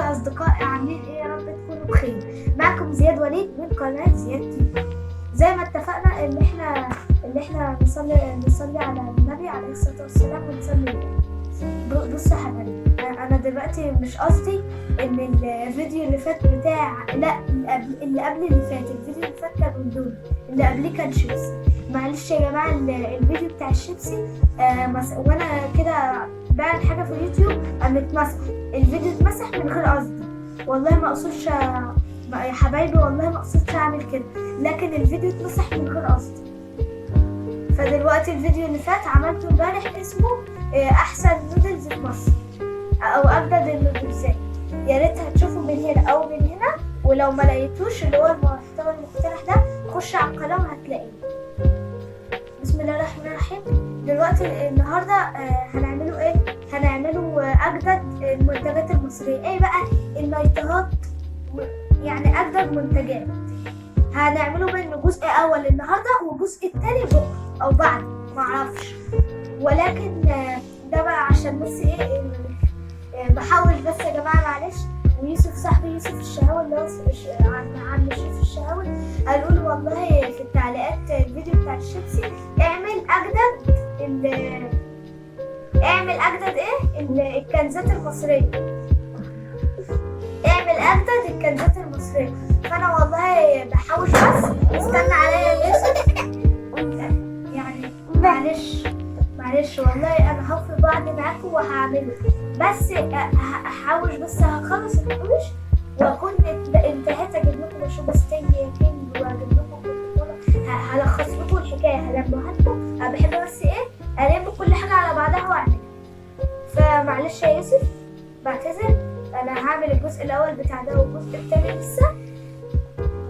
يا اصدقائي، عاملين ايه؟ يا رب تكونوا بخير. معكم زياد وليد من قناه زياد تي. زي ما اتفقنا ان احنا نصلي على النبي عليه الصلاه والسلام ونصلي. بص يا حبايبي، انا دلوقتي مش قصدي ان الفيديو اللي فات بتاع لا اللي قبل اللي فات، الفيديو اللي فات كان اندومي، اللي قبليه كان شيبسي. معلش يا جماعه، الفيديو بتاع الشيبسي وانا كده بعمل حاجه في اليوتيوب قام اتمسح الفيديو، اتمسح من غير قصدي. والله ما اقصدش يا حبايبي، والله ما اقصدش اعمل كده، لكن الفيديو اتمسح من غير قصدي. فدلوقتي الفيديو اللي فات عملته امبارح اسمه احسن نودلز في مصر او اجدد النودلزات. يا ريت هتشوفوا من هنا او من هنا، ولو ما لقيتوش اللي هو المحتوى المقترح ده خش على القناه وهتلاقيه. بسم الله الرحمن الرحيم. دلوقتي النهارده هنعمله ايه؟ هنعمله اجدد المنتجات المصريه. ايه بقى النايتهات؟ يعني اجدد منتجات. هنعمله بين جزء اول النهارده والجزء الثاني بكره او بعد، معرفش. ولكن ده بقى عشان بس ايه، بحاول بس يا جماعه، معلش. ويوسف صاحبي يوسف الشهاوي اللي هو عم شريف الشهاوي قالوا لي والله في التعليقات الفيديو بتاع الشيبسي اعمل اجدد الكنزات المصريه. اعمل اجدد الكنزات المصريه. فانا والله بحاول، بس استنى عليا يا يوسف. يعني معلش والله انا هوفي بعض معاكم وهعمله، بس هحاول، بس هخلص الحوش واكون انتهيت اجيب لكم شوبستين كينج واجيب لكم كوكاكولا. هلخص لكم الحكايه، هلمها لكم. انا بحب بس ايه، الم كل حاجه على بعضها واعملها. فمعلش يا يوسف، بعتذر. انا هعمل الجزء الاول بتاع ده والجزء الثاني لسه،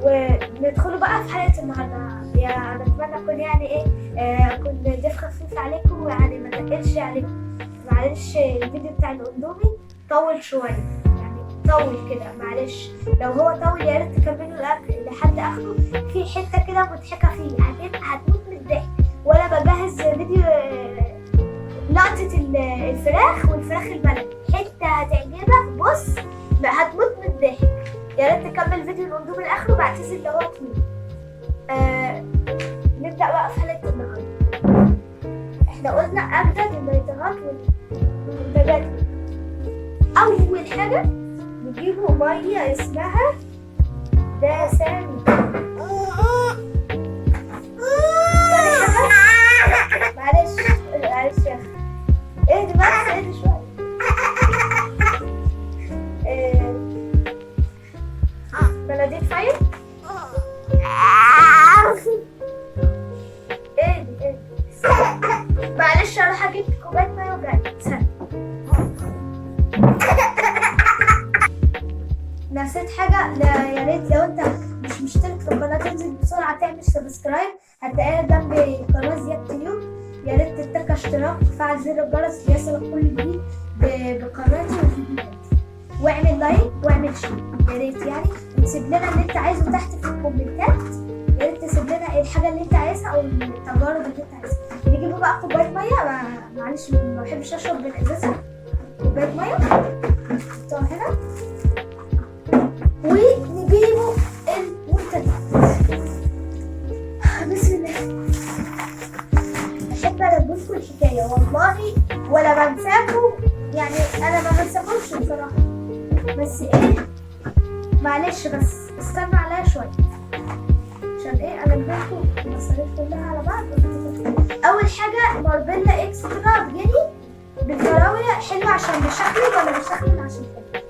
وندخلوا بقى في حلقه النهارده. يا بتمنى اكون يعني ايه، اكون ضيف خفيف عليكم، ويعني ما تقلش عليكم. معلش الفيديو بتاع الاندومي طول شويه، يعني طول كده، معلش. لو هو طول يا ريت تكملوا لحد اخره. في حته كده مضحكه فيه هتموت من الضحك، وانا بجهز فيديو لقطه الفراخ والفراخ البلدي، حته هتعجبك. بص هتموت من الضحك. يا ريت تكمل فيديو الاندومي لاخره. بعتذر لو هو طويل. نبدا بقى في حلقه النهارده. احنا قلنا اجدد النايتهات والمنتجات. اول حاجه نجيبوا ميه اسمها دسامي. معلش يا اخي، اهدي بس، اهدي شويه. بلدين فاير. اهدي معلش، اروح اجيب كوبايه ميه وجاي. نسيت حاجه. يا ريت لو انت مش مشترك في القناه تنزل بسرعه تعمل سبسكرايب، هتلاقيها جنب قناه زياد تيوب. يا ريت تتك اشتراك وفعل زر الجرس ليصلك كل جديد بقناتي وفيديوهاتي، واعمل لايك واعمل شير يا ريت يعني. وتسيب لنا اللي انت عايزه تحت في الكومنتات. يا ريت تسيب لنا الحاجه اللي انت عايزها او التجارب اللي انت عايزها. نجيبوا بقى كوبايه ميه. معلش ما بحبش اشرب من الازازه. كوبايه ميه نحطها هنا، ونجيبوا المنتجات. بسم الله. بحب البسكوا الحكايه والله، ولا بنساكم. يعني انا ما بنساكمش بصراحه، بس ايه، معلش بس استنى عليا شويه، عشان ايه انا لكم المصاريف كلها على بعض. اول حاجه ماربيلا اكسترا بجنيه بالفراوله. حلوه عشان بشكل ولا بشكل عشان كده.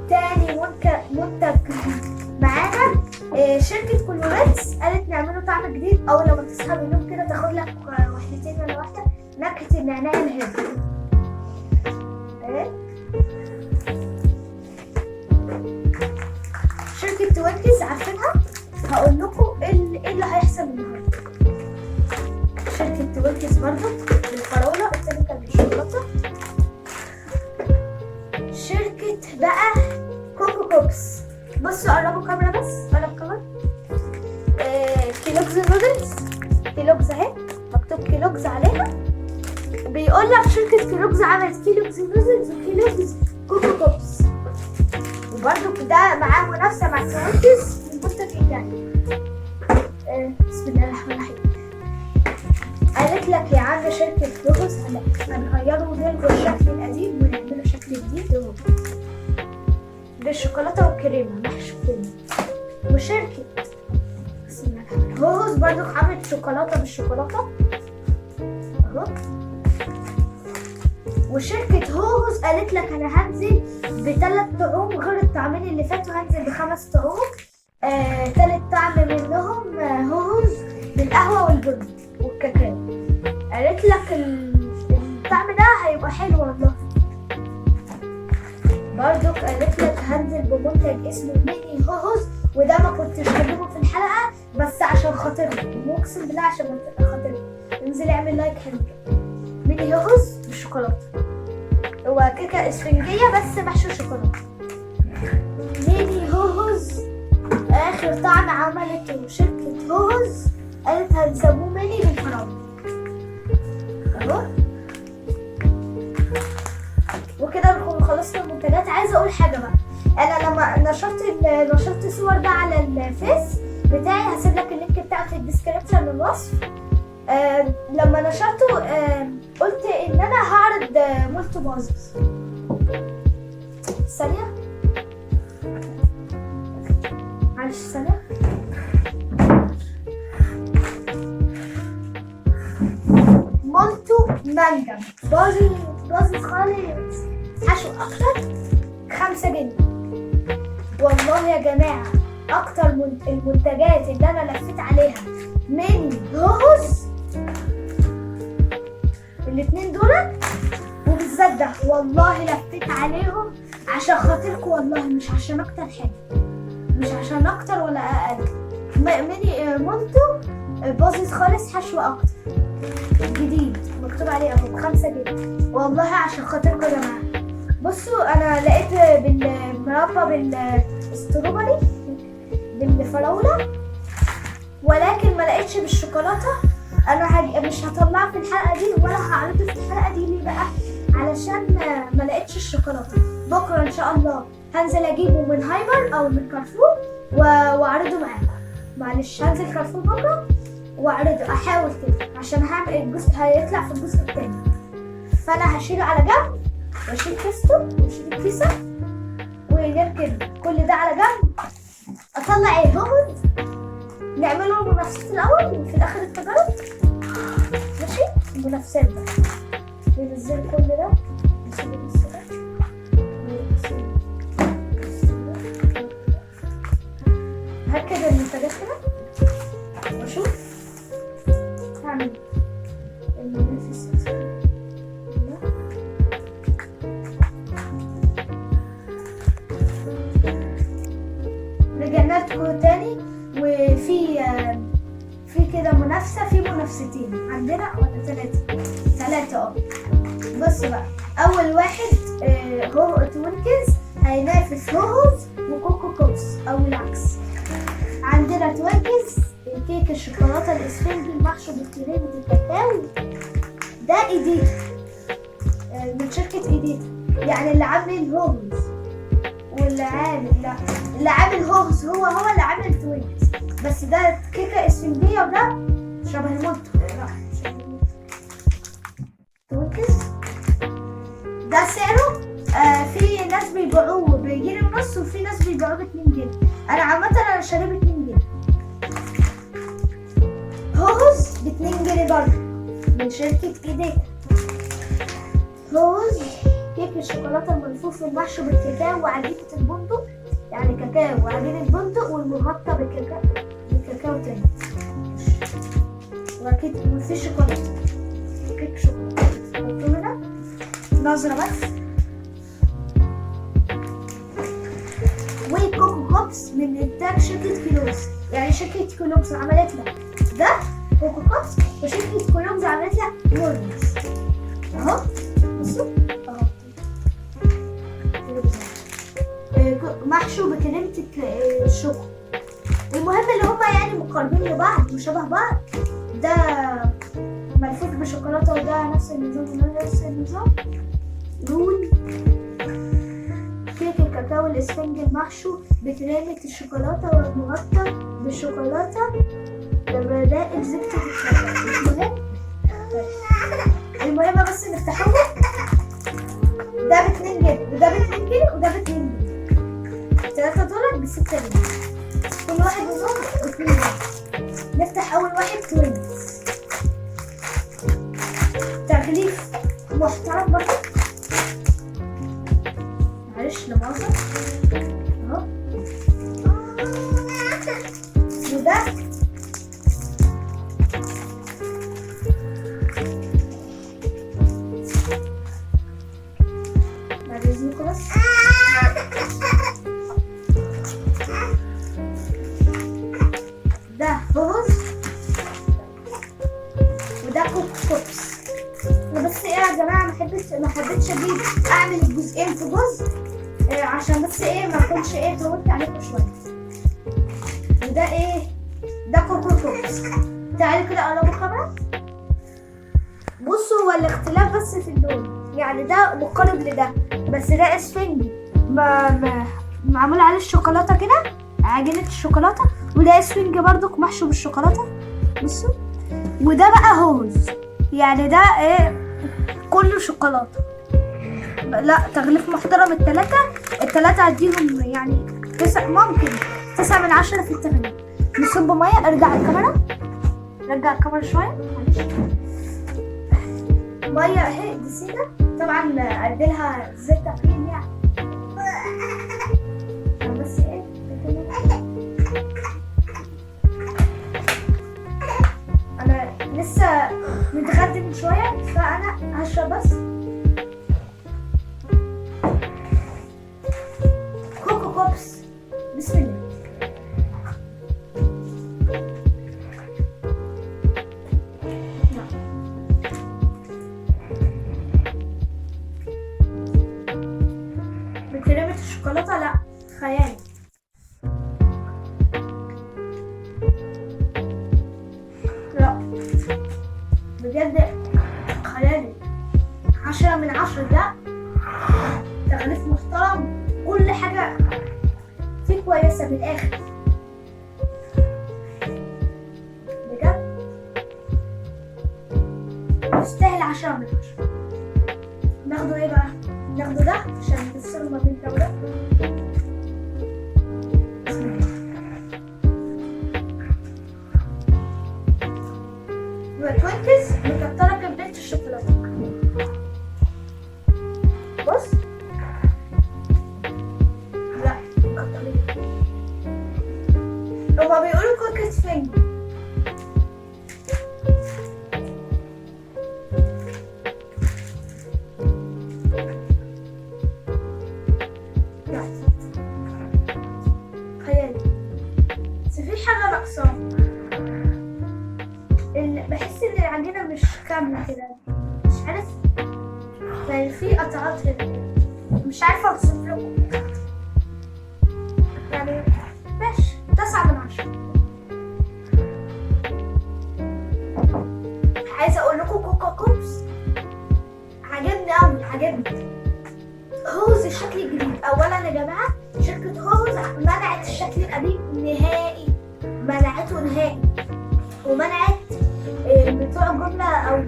تاني منتج معانا شركه كولوريتس. قالت نعمله طعم جديد، اول لما تصحى من النوم كده تاخد لك وحدتين ولا واحده نكهه النعناع الهندي. شركة توينكس عارفينها؟ هقول لكم ايه اللي هيحصل النهارده. شركة توينكس برضه بالفراولة، التاني كان بالشوكولاتة. شركة بقى كوكو كوكس. بصوا قربوا كاميرا، بس قرب كاميرا. كيلوجز نودلز. كيلوجز اهي، مكتوب كيلوجز عليها. ب بيقول لك شركة كيلوجز عملت كيلوجز نودلز وكيلوجز كوكو بوبس، وبرده ده معاه منافسة مع سوانكس في المنتج التاني. بسم الله الرحمن الرحيم. قالت لك يا عم شركة كيلوجز هنغيروا نلغوا الشكل القديم ونعمله شكل جديد اهو بالشوكولاتة والكريمة محشي كريمة. وشركة بسم الله الرحمن الرحيم هوز برضو عملت شوكولاتة بالشوكولاتة اهو. وشركة هوز قالت لك انا هنزل ب3 طعوم غير الطعمين اللي فاتوا، هنزل ب5 طعوم. تالت طعم منهم هوز بالقهوة والبن والكاكاو. قالت لك الطعم ده هيبقى حلو والله. برضو قالت لك هنزل بمنتج اسمه ميني هوز، وده ما كنتش هجيبه في الحلقة بس عشان خاطركم، واقسم بالله عشان خاطركم. انزلي اعمل لايك حلو كده. ميني هوز بالشوكولاتة، هو كيكة اسفنجية بس محشي شوكولاتة. ميني هوز اخر طعم عملته شركة هوز قالت هنسموه ميني بالفراولة اهو. وكده نكون خلصنا المنتجات. عايزه اقول حاجه بقى، انا لما نشرت الصور ده على الفيس بتاعي، هسيب لك اللينك بتاعه في الديسكريبشن الوصف. لما نشرته قلت ان انا هعرض مولتو بازز. ثانيه معلش ثانيه. مولتو مانجا بازز خالص حشو اكتر 5 جنيه. والله يا جماعه اكتر المنتجات اللي انا لفيت عليها ميني هوز الاتنين دول، وبالذات ده والله لفيت عليهم عشان خاطركم والله، مش عشان اكتر حاجه، مش عشان اكتر ولا اقل. ميني مولتو بازز خالص حشو اكتر جديد مكتوب عليه اهو ب5 جنيه والله عشان خاطركم يا جماعه. بصوا انا لقيت بالمربى بالستروبري بالفراوله، ولكن ما لقيتش بالشوكولاته. انا مش هطلعه في الحلقه دي ولا هعرضه في الحلقه دي. ليه بقى؟ علشان ما لقيتش الشوكولاته. بكره ان شاء الله هنزل اجيبه من هايبر او من كارفور واعرضه معاكم. معلش هنزل كارفور بكره واعرضه، احاول كده عشان هعمل الجزء هيطلع في الجزء الثاني. فانا هشيله على جنب واشيل كيسته واشيل الكيسه ونركن كل ده على جنب. اطلع ايه هوز نعمله المنافسات الاول وفي الاخر التجارب. ماشي المنافسات بقى ننزل كل ده نسيب السلام هكذا المنتجات كده واشوف هعمل المنافسات. رجعنا لكم تاني، وفي كده منافسة، في منافستين عندنا ولا 3 بص بقى، أول واحد هو توينكز هينافس هوز وكوكو بوبس أو العكس. عندنا توينكز الكيك الشوكولاتة الإسفنجي المحشو بكريمة الكاكاو، ده إيديتا من شركة إيديتا، يعني اللي عامل هوز واللي عامل هوز هو اللي عامل توينكز، بس ده كيكة اسفنجية وده شبه المولتو. توينكز ده سعره في ناس بيبيعوه بجنيه ونص وفي ناس بيبيعوه ب2 جنيه. انا عامة انا شاريه ب2 جنيه. هوز ب2 جنيه برضه من شركة ايديتا. هوز كيك الشوكولاتة الملفوف المحشو بالكاكاو وعجينة البندق، يعني كاكاو وعجينة بندق والمغطى بكاكاو تاني، واكيد مفيش شوكولاتة. كيك شوكولاتة حطوا هنا نظرة بس. وكوكو بوبس من انتاج شركة كيلوجز، يعني شركة كيلوجز عملت لها ده كوكو بوبس وشركة كيلوجز عملت لها مورنز اهو. بصوا اهو محشو بكريمة الشوكو. المهم اللي هما يعني مقاربين لبعض وشبه بعض. ملفوف بشوكولاتة، وده نفس النظام وده نفس النظام. رول كيك الكاكاو الاسفنج المحشو بكريمة الشوكولاتة والمغطى بالشوكولاتة ببدائل زبدة الشوكولاتة. مش مهم؟ المهم بس نفتحهم. ده ب2 جنيه وده ب2 جنيه وده ب2 جنيه. التلاتة دول ب6 جنيه. كل واحد منهم ب2 جنيه. نفتح أول واحد توينز. تغليف محترم برضه. معلش لا مؤاخذة. اهو. وده بعد اذنكم بس. ده هوز وده كوبس. انا بس ايه يا جماعه ما حبيتش اعمل الجزئين في جزء عشان بس ايه ما اكونش ايه طولت عليكم شويه. وده ايه؟ ده كوبس. تعالوا كده قربوا كمان. بصوا هو الاختلاف بس في اللون، يعني ده مقارب لده، بس ده اسفنجي معمول عليه الشوكولاته كده، عجينه الشوكولاته، وده اسفنجي برضك محشو بالشوكولاته. بصوا. وده بقى هوز، يعني ده ايه كله شوكولاته. لا تغليف محترم. التلاتة هديهم يعني 9، ممكن 9 من 10 في التغليف. نصب ميه. ارجع الكاميرا شويه معلش. ميه اهي جديده طبعا، اديلها زيت تقليل يعني. بس ايه انا لسه متغدي من شويه، فانا هشرب بس كوكو كوبس. بسم الله. بكريمة الشوكولاتة لا خيال. لا بجد خيالي. 10 من 10. ده تغليف محترم، كل حاجة فيه كويسة من الآخر بجد. يستاهل 10 من 10. ناخده ايه بقى؟ ناخده ده عشان نفصله ما بين ده وده. وتوينكس مكترة كمية الشوكولاتة. بص. لا مكترين. هما بيقولوا كوكيز فينج. بحس ان العجينة مش كاملة كده، مش عارف يعني في قطعات هنا، مش عارفة اوصف لكم يعني. ماشي 9 من 10. عايزة اقول لكم كوكا كوبس عجبني اوي، عجبني. هوز الشكل الجديد. اولا يا جماعة شركة هوز منعت الشكل القديم نهائي، منعته نهائي، ومنعت بتوع الجملة او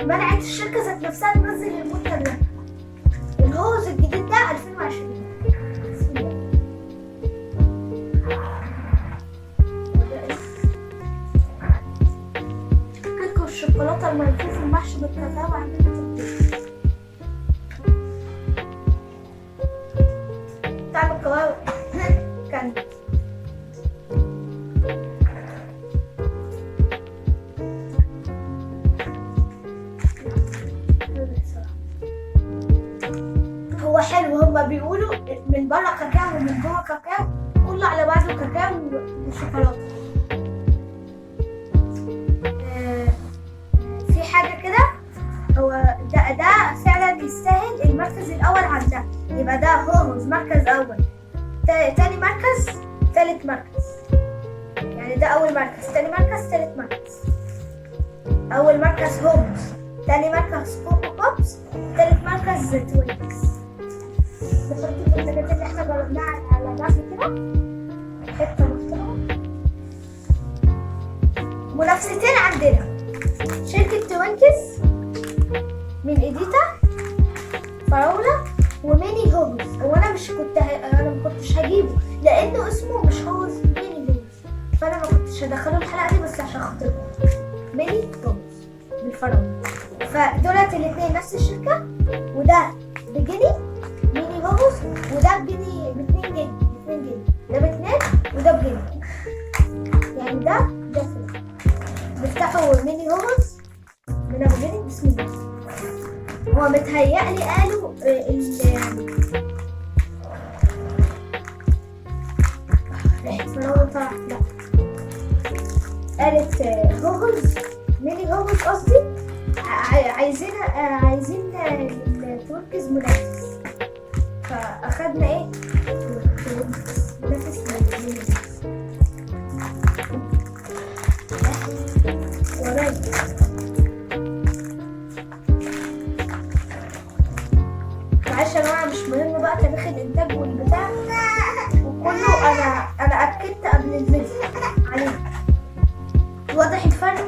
منعت الشركة ذات نفسها تنزل المنتج ده. الهوز الجديد ده 2020. كيك الشوكولاتة الملفوف المحشي بالكاكاو عندنا تطبيق. طعم الكاكاو كان هو حلو. هما بيقولوا من بره كاكاو ومن جوه كاكاو، كله على بعضه كاكاو وشوكولاته. في حاجه كده، هو ده فعلا يستاهل المركز الاول عن ده. يبقى ده هوز مركز اول، تاني مركز، تالت مركز، يعني ده اول مركز، تاني مركز، تالت مركز. اول مركز هومز، تاني مركز كوكو بوبس، تالت مركز توينكس. نحط المنتجات اللي احنا جربناها على جنب كده، حته محترمه. منافستين عندنا شركه توينكس من ايديتا فراوله وميني هومز. وانا انا ما كنتش هجيبه لانه اسمه مش هومز، ميني هومز، فانا ما كنتش هدخله الحلقه دي بس عشان خاطرهم ميني هومز بالفراوله. فدولت الاثنين نفس الشركه، وده بجنيه ميني هومز، وده بجنيه ب2 جنيه، ده ب2 وده بجنيه. يعني ده فلوس. بيفتحوا ميني هومز من ابو جنيه. بسم الله. هو متهيألي قالوا ريحة فراولة طلعت، لا قالت هوجز ميني هوجز قصدي عايزين التوركز منافس، فأخدنا ايه منافس ورايا. معلش يا جماعه مش مهم بقى تاريخ الانتاج والبتاع وكله، انا اكدت قبل الفيديو عليه. واضح الفرق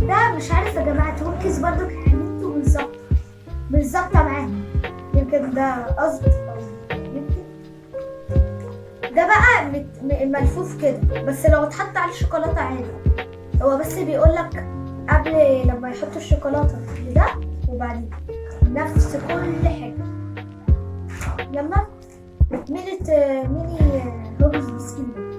ده؟ مش عارف يا جماعه، تركز برضو حليته بالظبط معاهم، يمكن ده قصد او يمكن ده بقى ملفوف كده، بس لو اتحط عليه شوكولاته عادي. هو بس بيقولك قبل لما يحطوا الشوكولاته لده وبعدين نفس كل حاجه. يلا ميني هوجز بسم الله.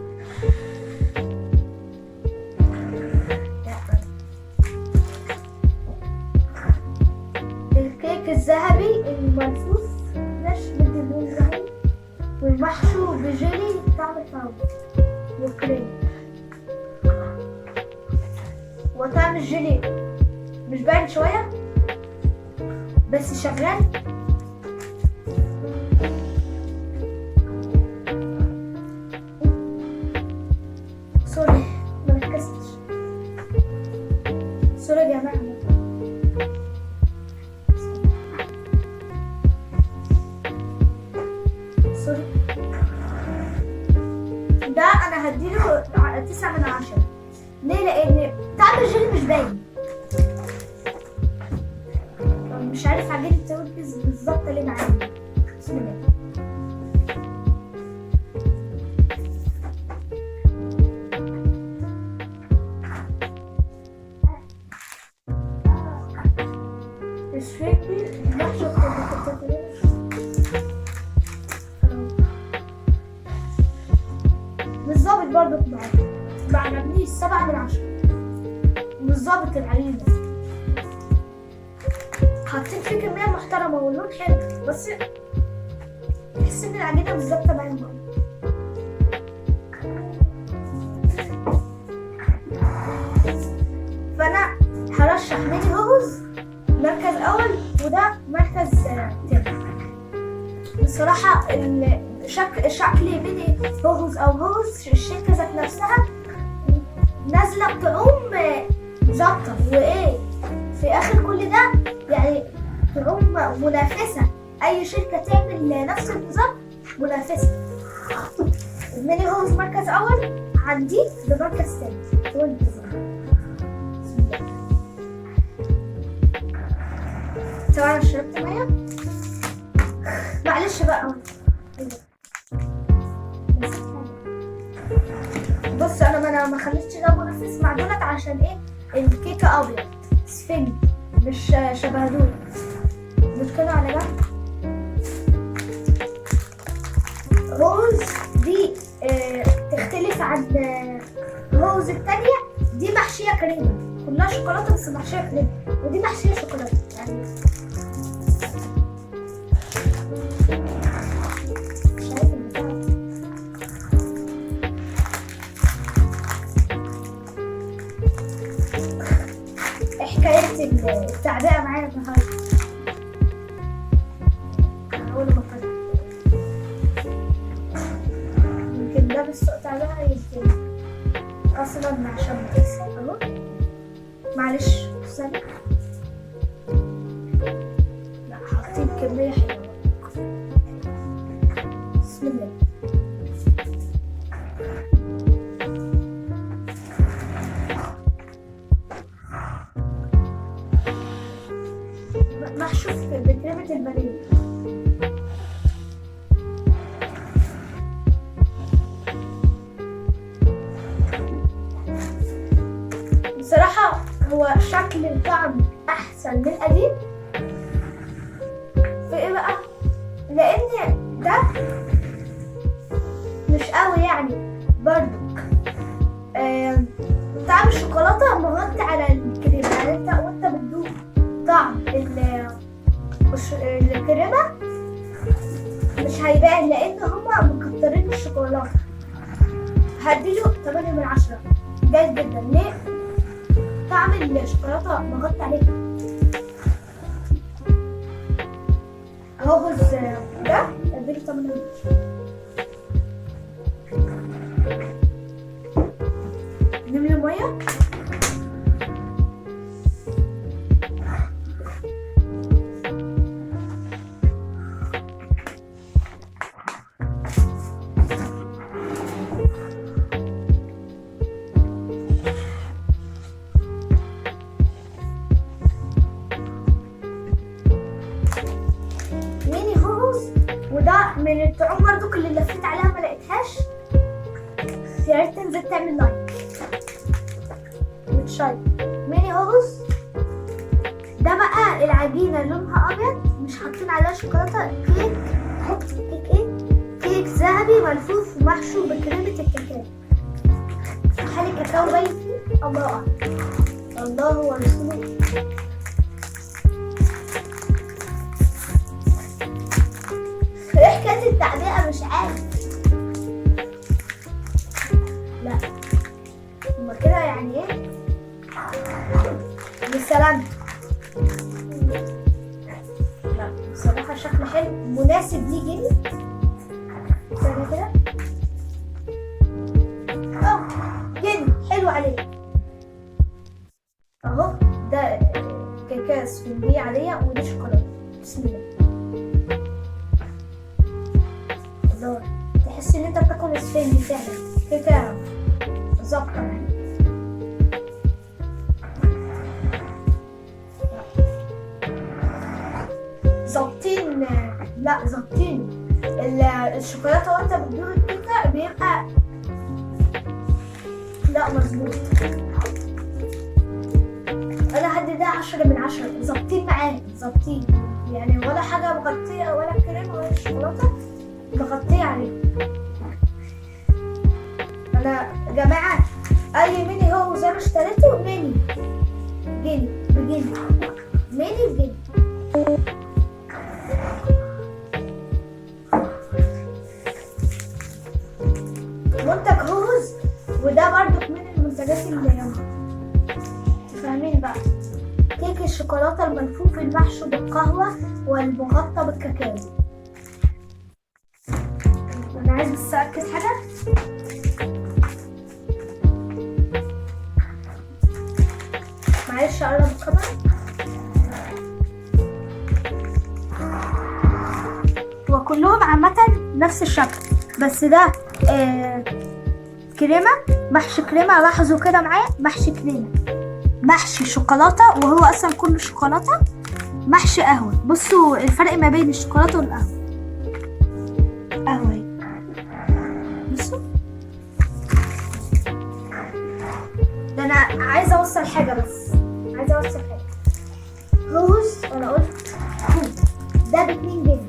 الكيك الذهبي الملفوف فريش بالدهون الذهبي والمحشو بجيلي طعم الفراولة وكريم. وطعم الجيلي مش باين شوية بس شغال. سوري ما ركزتش، سوري يا جماعة. سوري. ده انا هديله 9 من 10. ليه؟ لان طعم الجيلي مش باين، مش عارف عجينة التوركز بالظبط ليه معايا. بسم الله. الشريكي نحشط بالظبط برضه ما عجبنيش. 7 من 10 بالظبط. العجينة حاطين فيه كمية محترمة واللون حلو، بس تحس ان العجينة بالظبط معاهم. فانا هرشح ميني هوجز مركز اول وده مركز تاني. بصراحة شكل ميني هوجز او هوجز الشركة ذات نفسها نازلة بتعوم ظابطة، وايه في اخر كل ده يعني تعوم منافسة. اي شركة تعمل نفس النظام منافسة. ميني هوجز مركز اول، عندي بمركز تاني. طبعا انا شربت ميه، معلش بقى. بص انا ما خليتش ده منافس مع دولت عشان ايه؟ الكيكه ابيض سفنج مش شبه دول. نركنه على جنب. روز دي تختلف عن روز التانية. دي محشية كريمة كلها شوكولاتة بس محشية كريمة، ودي محشية شوكولاتة يعني شايف البتاع. حكاية التعبئة معايا النهاردة أول ما فتح، يمكن ده بالسوق تعبئة يمكن أصلا عشان بس أهو. معلش ثانية. لا حاطين كمية حلوة. بسم الله. محشو بكريمة الفانيليا. بصراحة هو شكل الطعم أحسن من القديم. في إيه بقى؟ لأن ده مش قوي يعني برضو. طعم الشوكولاتة مغطي على الكريمة، يعني انت وانت بتدوق طعم الكريمة مش هيبان لأن هما مكترين الشوكولاتة. هديله 8 من 10. جيد جدا. ليه؟ طعم الشوكولاتة مغطي عليه. هوز ده اديله 8 من 10. نملي مية. وده من الطعوم برضو اللي لفيت عليها ما لقيتهاش. يا ريت تنزل تعمل لايك وتشاي. ميني هوز ده بقى العجينه لونها ابيض، مش حاطين عليها شوكولاته. كيك ايه؟ كيك ذهبي ملفوف ومحشو بكريمه الكاكاو. هل الكاكاو باين فيه؟ الله اعلم، الله ورسوله. ايه حكاية التعبئة؟ مش عارف. لا هما كده يعني ايه؟ بالسلامة. لا بصراحة شكله حلو مناسب ليه جدا. استنى كده. جدا حلو عليه اهو. ده كيكة اسفنجية عادية ودي شوكولاتة. بسم الله. تحس ان انت بتاكل اسفنجي فعلا كده ظابطه يعني. ظابطين. لا ظابطين الشوكولاته وانت بتدوق الكيكه بيبقى لا مظبوط. انا هدي ده 10 من 10. ظابطين معاه، ظابطين يعني، ولا حاجه مغطيه ولا الكريمه ولا الشوكولاته مغطيه عليه. انا يا جماعه اي ميني هو زي ما اشتريته ميني بجنيه. ميني بجنيه. منتج هوز وده برضو من المنتجات اللي فاهمين بقى. كيك الشوكولاته الملفوف المحشو بالقهوه والمغطى بالكاكاو. انا عايز بس اركز حاجه. معلش اقرب الكاميرا. وكلهم عامه نفس الشكل، بس ده كريمه، محشي كريمه. لاحظوا كده معايا، محشي كريمه، محشي شوكولاته، وهو اصلا كله شوكولاته. محشي قهوه. بصوا الفرق ما بين الشوكولاته والقهوه. قهوه بصوا. ده انا عايزه اوصل حاجه، بس عايزه اوصل حاجه. هوز انا قلت ده ب2 جنيه.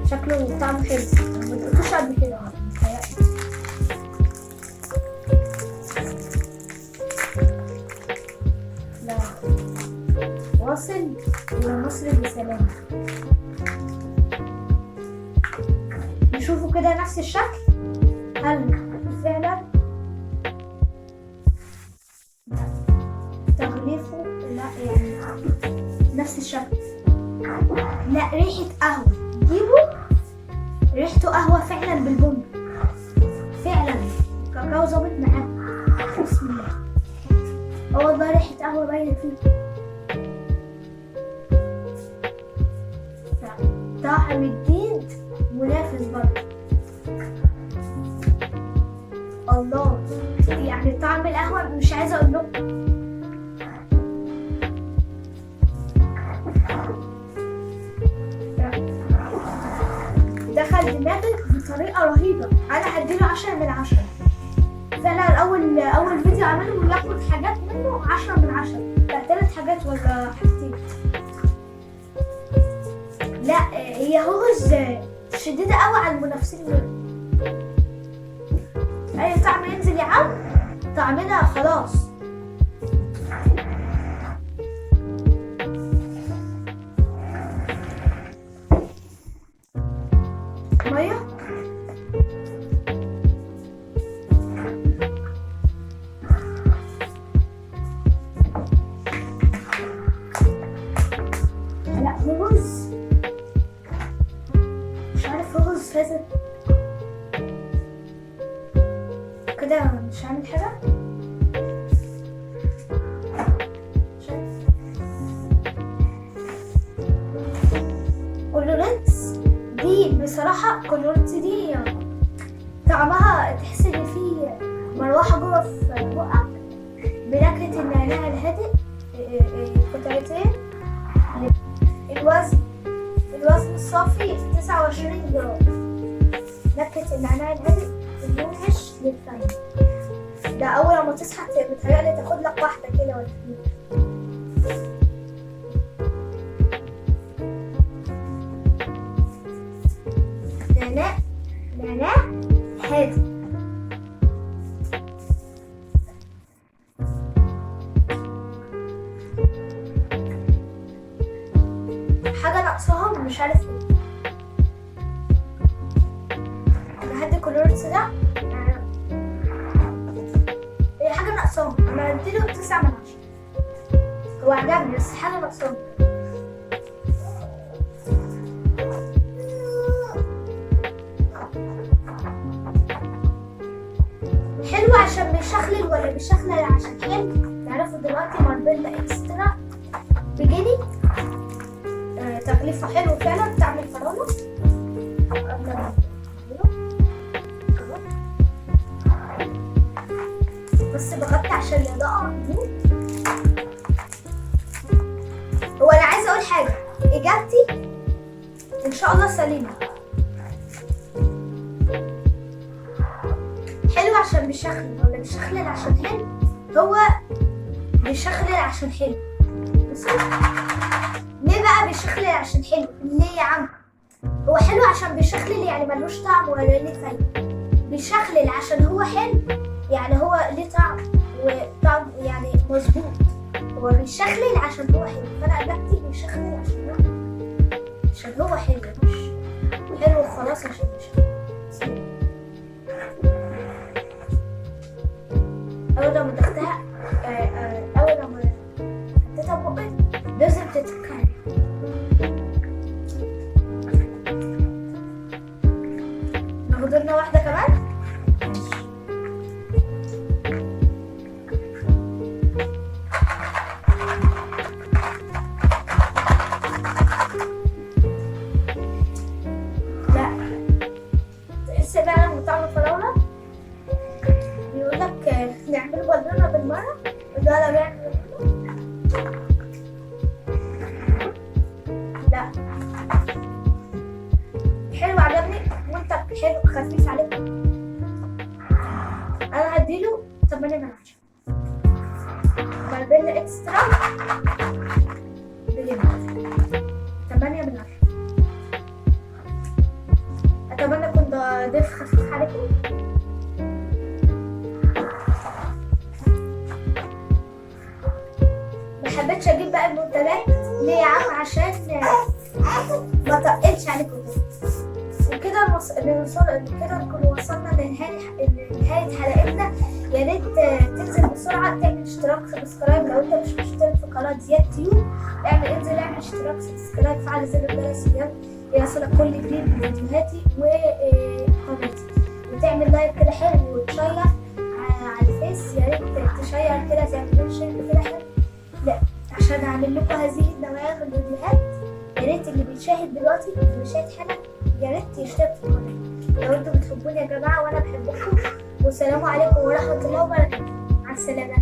شكله طعمه حلو، ما دقتوش قبل كده. لا واصل الى مصر بسلام. نشوفوا كده نفس الشكل. هل فعلا تغليفه؟ لا يعني نفس الشكل. لا ريحة قهوة. جيبوا ريحته قهوة فعلا بالبن. فعلا كاكاو ظابط معاه. بسم الله. اه والله ريحة قهوة باينة فيه. طعم جديد منافس برضه. الله، يعني طعم القهوة مش عايزة اقول لكم. دخل دماغي بطريقة رهيبة. انا هديله 10/10. فعلا اول فيديو عمله وياخد حاجات منه 10/10. لا 3 حاجات ولا حاجتين. لا هي هوز شديدة قوي على المنافسين دول. اي طعم ينزل يا عم طعمنا خلاص. ميه لا هوز مش عارف هوز فازت كده مش هعمل حاجة. كولورينس دي بصراحة، كولورينس دي طعمها تحس ان فيه مروحة جوه في بقك بنكهة النعناع الهادئ. قطعتين. الوزن الصافي 29 جرام. نكهة النعناع الهادئ المنعش للفم. ده اول ما تصحى متهيألي تاخد لك واحدة كده ولا اتنين. نعناع هادي. حاجة ناقصاهم مش عارف ايه. بهدي كولورينس ده هي حاجة ناقصاهم. انا اديله 9/10. هو عجبني بس حاجة ناقصاهم. حلو عشان بيشخلل ولا بيشخلل عشان حلو؟ تعرفوا دلوقتي ماربيلا اكسترا بجنيه. تغليفه حلو فعلا. تعمل فراولة بس بغطي عشان الإضاءة. هو انا عايزه اقول حاجه، اجابتي ان شاء الله سليمه. حلو عشان بيشخلل ولا بيشخلل عشان حلو؟ هو بيشخلل عشان حلو. بس ليه بقى بيشخلل عشان حلو؟ ليه يا عم؟ هو حلو عشان بيشخلل يعني ملوش طعم ولا ليه فايدة. بيشخلل عشان هو حلو يعني هو ليه طعم وطعم يعني مظبوط. هو بيشخلل عشان هو حلو. فانا اجابتي بيشخلل عشان هو حلو، مش حلو خلاص عشان بيشخلل. اول لما دختها اول لما حطيتها بقي لازم تتكلم. ناخد لنا واحده كمان. لا تحس فعلا بطعم الفراوله. بيقولك نعمل بالونه بالمره وده لا بيعمل. لا حلو عجبني وانت حلو خفيف عليك. انا هديله 8/10. ماربيلا اكسترا بجد 8/10. اتمنى اكون ضيف خفيف عليكم. محبتش اجيب بقى المنتجات ليه يا عم؟ عشان ما تقلش عليكم وكده. كده نكون وصلنا لنهاية حلقتنا. يا ريت تنزل بسرعة تعمل اشتراك سبسكرايب. لو انت مش مشترك في قناة زياد تيوب انزل اعمل اشتراك سبسكرايب، فعل زر الجرس يصلك كل جديد من فيديوهاتي وقناتي، وتعمل لايك كده حلو وتشير على الفيس. يا ريت تشير كده تعمل شايف كده حلو؟ لا، عشان اعمل لكم هذه النوعيه من الفيديوهات يا ريت اللي بيشاهد دلوقتي اللي بيشاهد حالا يا ريت يشترك في القناه لو انتوا بتحبوني يا جماعه وانا بحبكم. والسلام عليكم ورحمه الله وبركاته. مع السلامه.